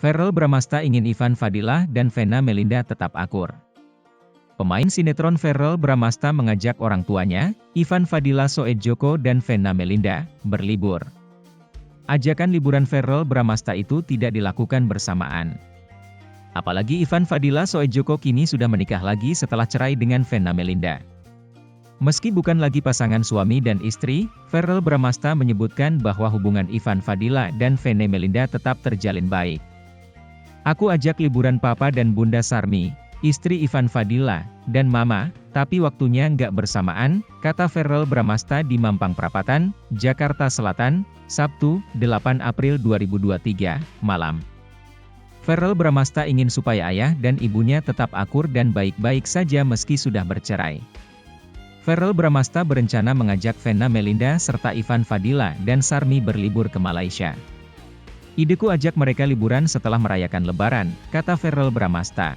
Verrel Bramasta ingin Ivan Fadilah dan Vena Melinda tetap akur. Pemain sinetron Verrel Bramasta mengajak orang tuanya, Ivan Fadilah Soedjoko dan Vena Melinda, berlibur. Ajakan liburan Verrel Bramasta itu tidak dilakukan bersamaan. Apalagi Ivan Fadilah Soedjoko kini sudah menikah lagi setelah cerai dengan Vena Melinda. Meski bukan lagi pasangan suami dan istri, Verrel Bramasta menyebutkan bahwa hubungan Ivan Fadilah dan Vena Melinda tetap terjalin baik. Aku ajak liburan Papa dan Bunda Sarmi, istri Ivan Fadilah, dan Mama, tapi waktunya nggak bersamaan, kata Verrel Bramasta di Mampang Perapatan, Jakarta Selatan, Sabtu, 8 April 2023, malam. Verrel Bramasta ingin supaya ayah dan ibunya tetap akur dan baik-baik saja meski sudah bercerai. Verrel Bramasta berencana mengajak Vena Melinda serta Ivan Fadilah dan Sarmi berlibur ke Malaysia. Ideku ajak mereka liburan setelah merayakan Lebaran, kata Verrel Bramasta.